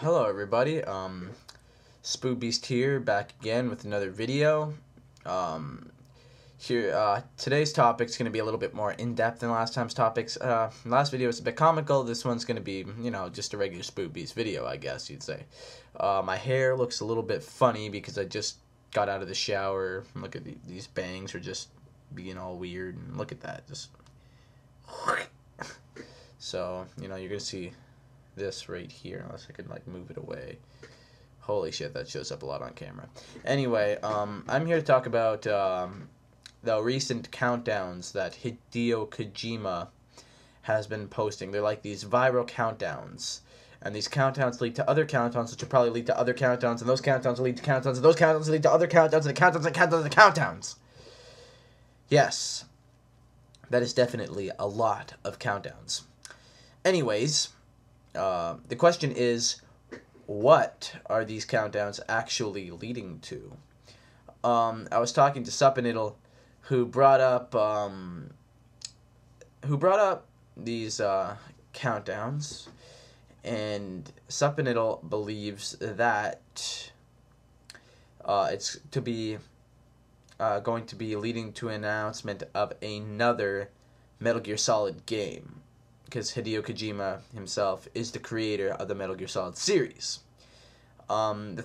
Hello everybody, Beast here, back again with another video. Today's topic's going to be a little bit more in-depth than last time's topics. Last video was a bit comical. This one's going to be, just a regular Beast video, I guess you'd say. My hair looks a little bit funny because I just got out of the shower. Look at these bangs are just being all weird, and look at that, just... So, you're going to see this right here, unless I can move it away. Holy shit, that shows up a lot on camera. Anyway, I'm here to talk about the recent countdowns that Hideo Kojima has been posting. They're like these viral countdowns, and these countdowns lead to other countdowns, which will probably lead to other countdowns, and those countdowns will lead to countdowns, and those countdowns will lead to other countdowns, and countdowns, and countdowns, and countdowns. Yes, that is definitely a lot of countdowns. Anyways, the question is, what are these countdowns actually leading to? I was talking to Suppiniddle, who brought up these countdowns, and Suppiniddle believes that it's going to be leading to an announcement of another Metal Gear Solid game, because Hideo Kojima himself is the creator of the Metal Gear Solid series. The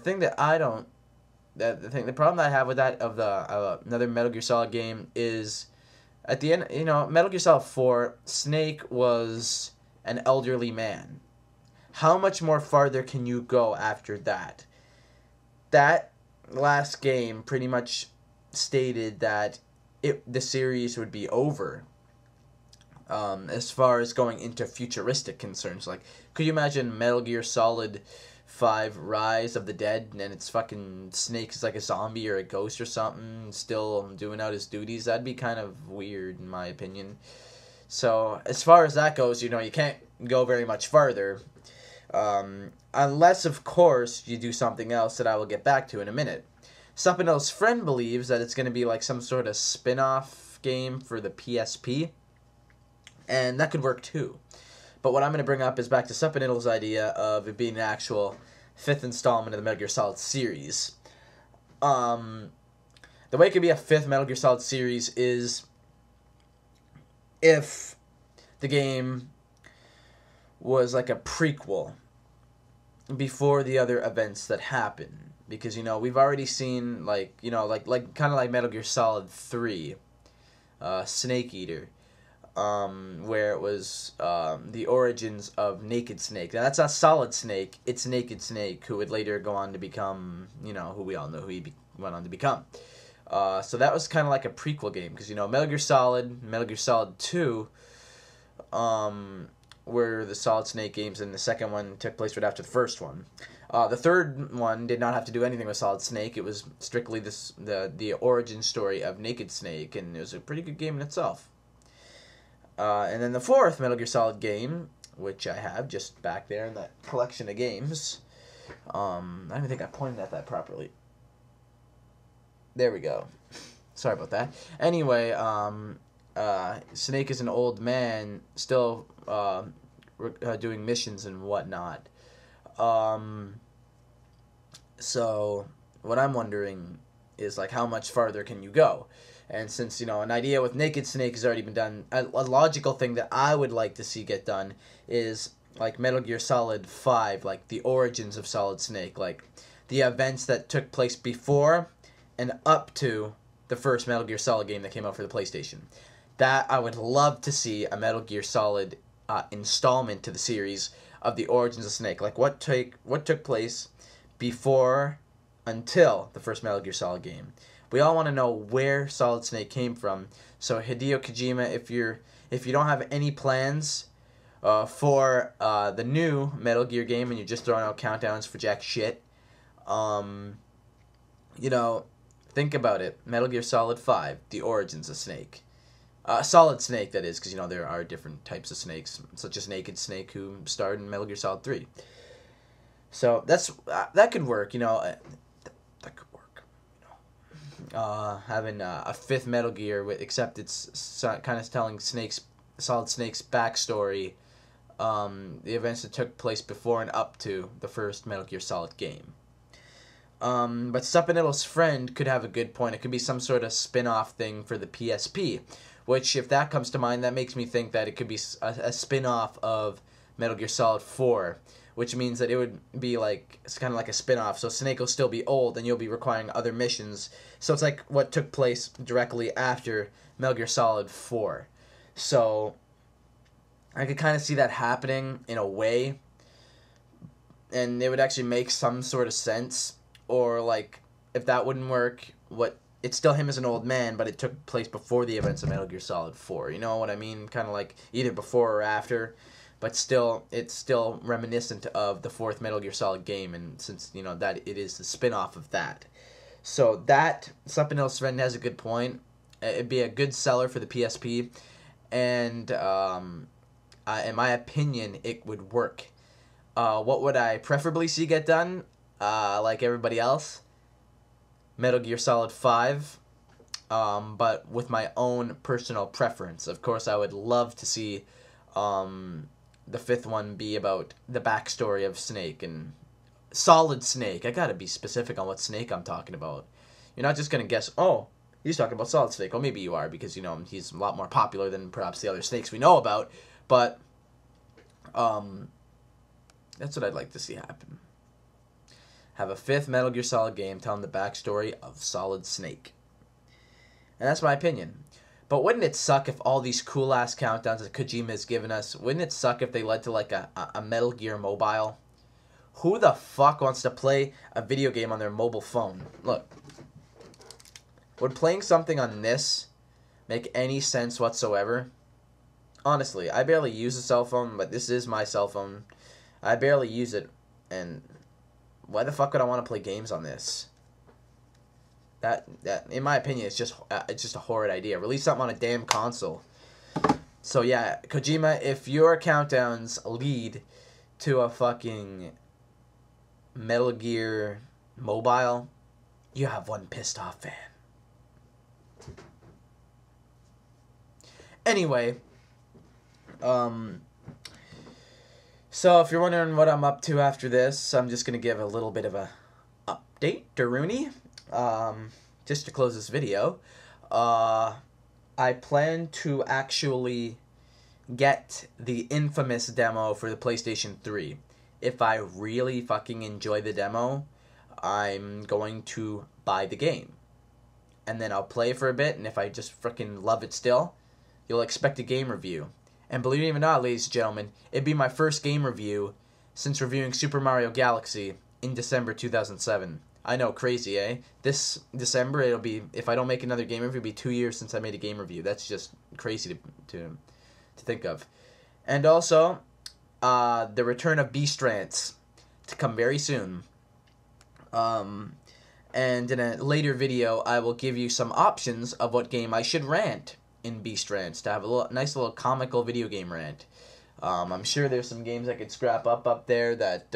problem that I have with that of another Metal Gear Solid game is, at the end, Metal Gear Solid 4, Snake was an elderly man. How much more farther can you go after that? That last game pretty much stated that the series would be over. As far as going into futuristic concerns, could you imagine Metal Gear Solid 5 Rise of the Dead, and then it's fucking Snake is like a zombie or a ghost or something, still doing out his duties? That'd be kind of weird, in my opinion. So, as far as that goes, you can't go very much farther. Unless, of course, you do something else that I will get back to in a minute. Suppiniddle's friend believes that it's going to be like some sort of spin-off game for the PSP. And that could work too. But what I'm going to bring up is back to Suppiniddle's idea of it being an actual 5th installment of the Metal Gear Solid series. The way it could be a 5th Metal Gear Solid series is if the game was like a prequel before the other events that happen. Because, we've already seen, kind of like Metal Gear Solid 3, Snake Eater. Where it was the origins of Naked Snake. Now, that's not Solid Snake, it's Naked Snake, who would later go on to become, who we all know who he went on to become. So that was kind of like a prequel game, because, Metal Gear Solid 2, were the Solid Snake games, and the second one took place right after the first one. The third one did not have to do anything with Solid Snake. It was strictly the origin story of Naked Snake, and it was a pretty good game in itself. And then the fourth Metal Gear Solid game, which I have just back there in that collection of games. I don't even think I pointed at that properly. There we go. Sorry about that. Anyway, Snake is an old man, still doing missions and whatnot. So, what I'm wondering is, how much farther can you go? And since, an idea with Naked Snake has already been done, a logical thing that I would like to see get done is, Metal Gear Solid 5, the origins of Solid Snake, the events that took place before and up to the first Metal Gear Solid game that came out for the PlayStation. That, I would love to see a Metal Gear Solid installment to the series of the origins of Snake. What took place before until the first Metal Gear Solid game. We all want to know where Solid Snake came from. So Hideo Kojima, if you don't have any plans for the new Metal Gear game and you're just throwing out countdowns for jack shit, think about it. Metal Gear Solid 5, the origins of Snake. Solid Snake, that is, because there are different types of snakes, such as Naked Snake, who starred in Metal Gear Solid 3. So that could work, that could work. Having a 5th Metal Gear, except it's kind of telling Solid Snake's backstory the events that took place before and up to the first Metal Gear Solid game. But Suppinittl's friend could have a good point. It could be some sort of spin-off thing for the PSP, which, if that comes to mind, that makes me think that it could be a spin-off of Metal Gear Solid 4, which means that it would be like, it's kind of like a spin-off. So Snake will still be old, and you'll be requiring other missions. So it's like what took place directly after Metal Gear Solid 4. So I could kind of see that happening in a way, and it would actually make some sort of sense. Or, like, if that wouldn't work, it's still him as an old man, but it took place before the events of Metal Gear Solid 4. You know what I mean? Kind of like either before or after, but still, it's still reminiscent of the fourth Metal Gear Solid game, and since, you know, that it is the spin-off of that. So that, Suppinittl's friend has a good point. It'd be a good seller for the PSP, and in my opinion, it would work. What would I preferably see get done? Like everybody else, Metal Gear Solid 5, but with my own personal preference. Of course, I would love to see the fifth one be about the backstory of Snake, and Solid Snake. I gotta be specific on what Snake I'm talking about. You're not just gonna guess, oh, he's talking about Solid Snake. Well, maybe you are, because, you know, he's a lot more popular than perhaps the other Snakes we know about, but that's what I'd like to see happen. Have a fifth Metal Gear Solid game telling the backstory of Solid Snake. And that's my opinion. But wouldn't it suck if all these cool-ass countdowns that Kojima has given us, wouldn't it suck if they led to, like, a Metal Gear mobile? Who the fuck wants to play a video game on their mobile phone? Look. Would playing something on this make any sense whatsoever? Honestly, I barely use a cell phone, but this is my cell phone. I barely use it, and why the fuck would I want to play games on this? That in my opinion, it's just a horrid idea. Release something on a damn console. So yeah, Kojima, if your countdowns lead to a fucking Metal Gear mobile, you have one pissed off fan. Anyway, so if you're wondering what I'm up to after this, I'm just going to give a little bit of a update to Rooney. Just to close this video. I plan to actually get the infamous demo for the PlayStation 3. If I really fucking enjoy the demo, I'm going to buy the game. And then I'll play for a bit, and if I just freaking love it still, you'll expect a game review. And believe it or not, ladies and gentlemen, it'd be my first game review since reviewing Super Mario Galaxy in December 2007. I know, crazy, eh? This December, it'll be, if I don't make another game review, it'll be 2 years since I made a game review. That's just crazy to think of. And also, the return of Beast Rants to come very soon. And in a later video, I will give you some options of what game I should rant in Beast Rants to have a nice little comical video game rant. I'm sure there's some games I could scrap up there that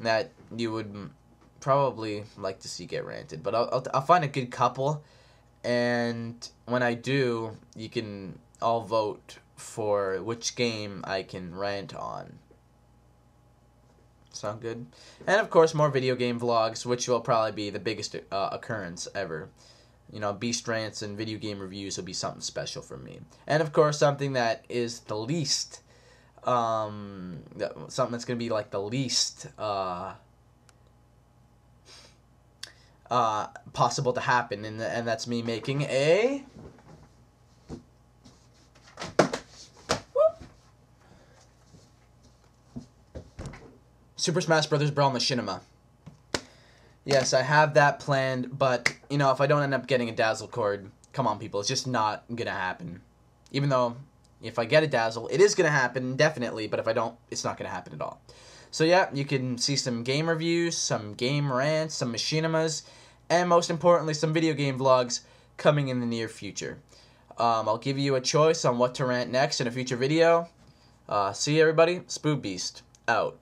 that you would probably like to see get ranted. But I'll find a good couple, and when I do, you can all vote for which game I can rant on. Sound good? And of course, more video game vlogs, which will probably be the biggest occurrence ever. You know, Beast Rants and video game reviews will be something special for me. And of course, something that is the least, something that's going to be like the least possible to happen, and that's me making a Super Smash Bros. Brawl Machinima. Yes, I have that planned, but, you know, if I don't end up getting a Dazzle cord, come on, people, it's just not gonna happen. Even though, if I get a Dazzle, it is gonna happen, definitely, but if I don't, it's not gonna happen at all. So yeah, you can see some game reviews, some game rants, some machinimas, and most importantly, some video game vlogs coming in the near future. I'll give you a choice on what to rant next in a future video. See you, everybody. Spoo Beast, out.